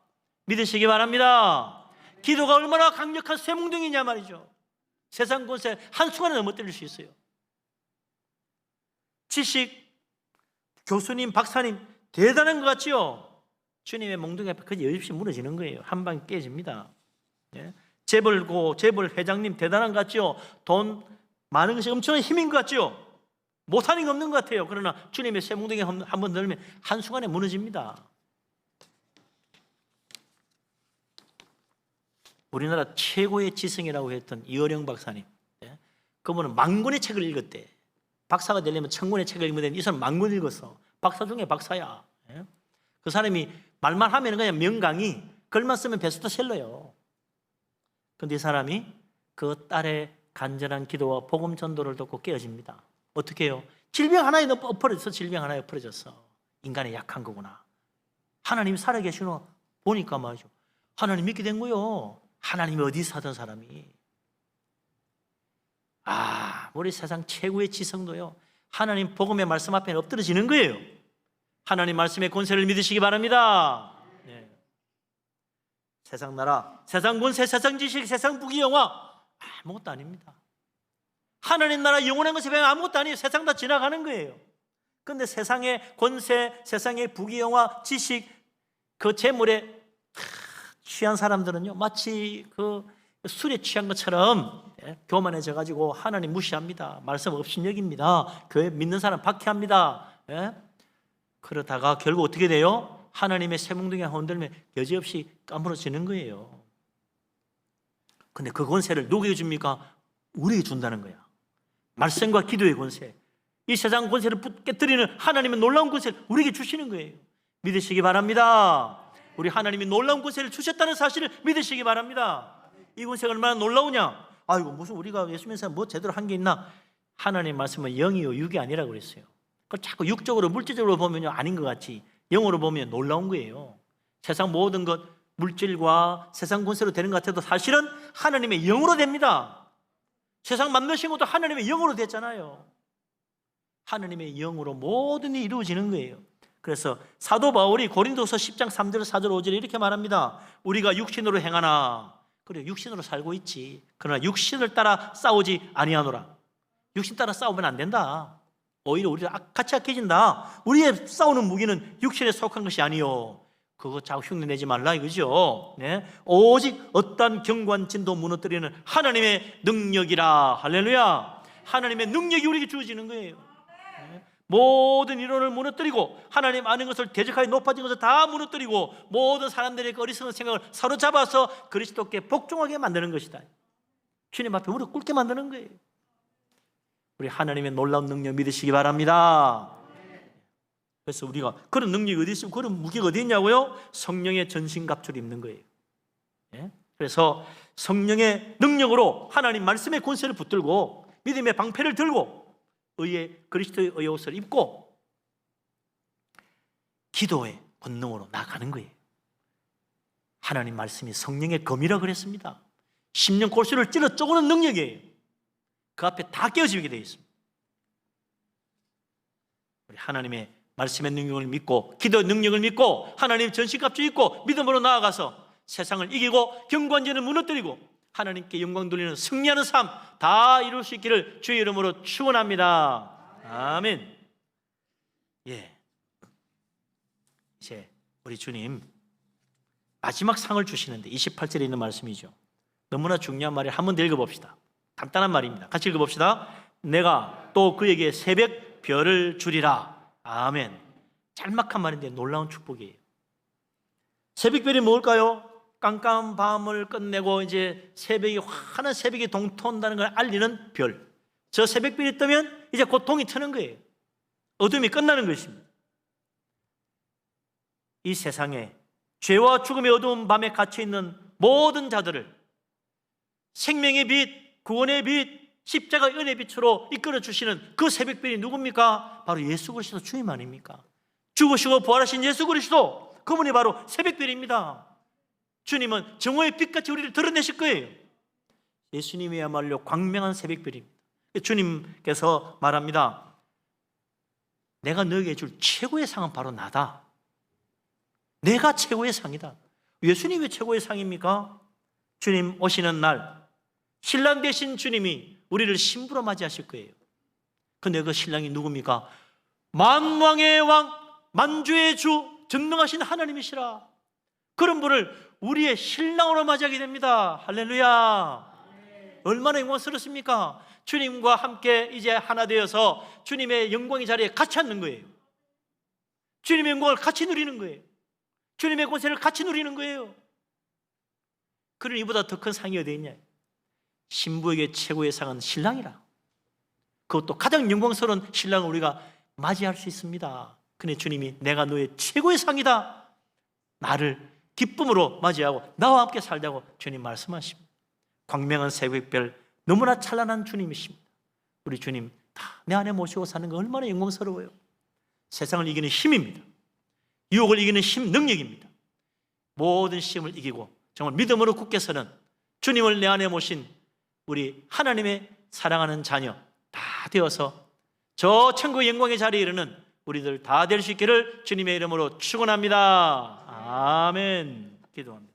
믿으시기 바랍니다. 기도가 얼마나 강력한 쇠몽둥이냐 말이죠. 세상 권세 한순간에 넘어뜨릴 수 있어요. 지식, 교수님, 박사님 대단한 것 같지요? 주님의 몽둥이 앞에 그저 여지없이 무너지는 거예요. 한 방 깨집니다. 예? 재벌고 재벌 회장님 대단한 것 같지요? 돈 많은 것이 엄청난 힘인 것 같지요? 못하는 게 없는 것 같아요. 그러나 주님의 쇠몽둥이 한번 들면 한순간에 무너집니다. 우리나라 최고의 지성이라고 했던 이어령 박사님, 예? 그분은 만권의 책을 읽었대. 박사가 되려면 천권의 책을 읽으면 되는데 이 사람 만권 읽었어. 박사 중에 박사야. 예? 그 사람이 말만 하면 그냥 명강의, 글만 쓰면 베스트셀러예요. 그런데 이 사람이 그 딸의 간절한 기도와 복음 전도를 듣고 깨어집니다. 어떻게 해요? 질병 하나에 엎어졌어. 질병 하나에 엎어졌어. 인간의 약한 거구나. 하나님이 살아계시나 보니까 말이죠. 하나님 믿게 된 거요. 하나님이 어디서 사던 사람이. 우리 세상 최고의 지성도요, 하나님 복음의 말씀 앞에 엎드러지는 거예요. 하나님 말씀의 권세를 믿으시기 바랍니다. 네. 세상 나라, 세상 권세, 세상 지식, 세상 부귀영화 아무것도 아닙니다. 하나님 나라 영원한 것에 비하면 아무것도 아니에요. 세상 다 지나가는 거예요. 그런데 세상의 권세, 세상의 부귀영화, 지식, 그 재물에 취한 사람들은요, 마치 그 술에 취한 것처럼 교만해져 가지고 하나님 무시합니다. 말씀 업신여깁니다. 교회 믿는 사람 박해합니다. 그러다가 결국 어떻게 돼요? 하나님의 쇠몽둥이 흔들면 여지없이 까무러지는 거예요. 근데 그 권세를 누구에게 줍니까? 우리에게 준다는 거야. 말씀과 기도의 권세, 이 세상 권세를 깨뜨리는 하나님의 놀라운 권세를 우리에게 주시는 거예요. 믿으시기 바랍니다. 우리 하나님이 놀라운 권세를 주셨다는 사실을 믿으시기 바랍니다. 이 권세가 얼마나 놀라우냐? 아이고, 무슨 우리가 예수 믿는 사람 뭐 제대로 한 게 있나? 하나님 말씀은 영이요 육이 아니라고 그랬어요. 그걸 자꾸 육적으로 물질적으로 보면요 아닌 것 같지, 영으로 보면 놀라운 거예요. 세상 모든 것 물질과 세상 권세로 되는 것 같아도 사실은 하나님의 영으로 됩니다. 세상 만드신 것도 하나님의 영으로 됐잖아요. 하나님의 영으로 모든 일이 이루어지는 거예요. 그래서 사도 바울이 고린도서 10장 3절 4절 5절에 이렇게 말합니다. 우리가 육신으로 행하나, 그래 육신으로 살고 있지, 그러나 육신을 따라 싸우지 아니하노라. 육신 따라 싸우면 안 된다. 오히려 우리가 같이 약해진다. 우리의 싸우는 무기는 육신에 속한 것이 아니요, 그거 자꾸 흉내내지 말라 이거죠. 네? 오직 어떤 경관진도 무너뜨리는 하나님의 능력이라. 할렐루야. 하나님의 능력이 우리에게 주어지는 거예요. 모든 이론을 무너뜨리고 하나님 아는 것을 대적하게 높아진 것을 다 무너뜨리고 모든 사람들의 어리석은 생각을 사로잡아서 그리스도께 복종하게 만드는 것이다. 주님 앞에 무릎 꿇게 만드는 거예요. 우리 하나님의 놀라운 능력 믿으시기 바랍니다. 그래서 우리가 그런 능력이 어디 있으면, 그런 무기가 어디 있냐고요? 성령의 전신갑주를 입는 거예요. 그래서 성령의 능력으로 하나님 말씀의 권세를 붙들고 믿음의 방패를 들고 그리스도의 의의 옷을 입고 기도의 권능으로 나가는 거예요. 하나님 말씀이 성령의 검이라 그랬습니다. 심령 골수를 찔러 쪼그는 능력이에요. 그 앞에 다 깨어지게 되어 있습니다. 우리 하나님의 말씀의 능력을 믿고 기도의 능력을 믿고 하나님 전신갑주 입고 믿음으로 나아가서 세상을 이기고 경관제를 무너뜨리고 하나님께 영광 돌리는 승리하는 삶 다 이룰 수 있기를 주의 이름으로 축원합니다. 아멘. 예. 이제 우리 주님 마지막 상을 주시는데 28절에 있는 말씀이죠. 너무나 중요한 말을 한 번 더 읽어봅시다. 간단한 말입니다. 같이 읽어봅시다. 내가 또 그에게 새벽 별을 주리라. 아멘. 짤막한 말인데 놀라운 축복이에요. 새벽별이 뭘까요? 깜깜한 밤을 끝내고 이제 새벽이, 환한 새벽이 동토한다는 걸 알리는 별. 저 새벽별이 뜨면 이제 곧 동이 트는 거예요. 어둠이 끝나는 것입니다. 이 세상에 죄와 죽음의 어두운 밤에 갇혀 있는 모든 자들을 생명의 빛, 구원의 빛, 십자가 은혜의 빛으로 이끌어 주시는 그 새벽별이 누굽니까? 바로 예수 그리스도 주님 아닙니까? 죽으시고 부활하신 예수 그리스도, 그분이 바로 새벽별입니다. 주님은 정오의 빛같이 우리를 드러내실 거예요. 예수님이야말로 광명한 새벽별입니다. 주님께서 말합니다. 내가 너에게 줄 최고의 상은 바로 나다. 내가 최고의 상이다. 예수님이 왜 최고의 상입니까? 주님 오시는 날 신랑 되신 주님이 우리를 신부로 맞이하실 거예요. 근데 그 신랑이 누굽니까? 만왕의 왕, 만주의 주, 전능하신 하나님이시라. 그런 분을 우리의 신랑으로 맞이하게 됩니다. 할렐루야. 얼마나 영광스럽습니까? 주님과 함께 이제 하나 되어서 주님의 영광의 자리에 같이 앉는 거예요. 주님의 영광을 같이 누리는 거예요. 주님의 권세를 같이 누리는 거예요. 그런 이보다 더 큰 상이 어디 있냐? 신부에게 최고의 상은 신랑이라. 그것도 가장 영광스러운 신랑을 우리가 맞이할 수 있습니다. 근데 주님이 내가 너의 최고의 상이다. 나를 기쁨으로 맞이하고 나와 함께 살자고 주님 말씀하십니다. 광명한 새벽별, 너무나 찬란한 주님이십니다. 우리 주님 다 내 안에 모시고 사는 거 얼마나 영광스러워요. 세상을 이기는 힘입니다. 유혹을 이기는 힘, 능력입니다. 모든 시험을 이기고 정말 믿음으로 굳게 서는 주님을 내 안에 모신 우리 하나님의 사랑하는 자녀 다 되어서 저 천국의 영광의 자리에 이르는 우리들 다 될 수 있기를 주님의 이름으로 축원합니다. 아멘. 기도합니다.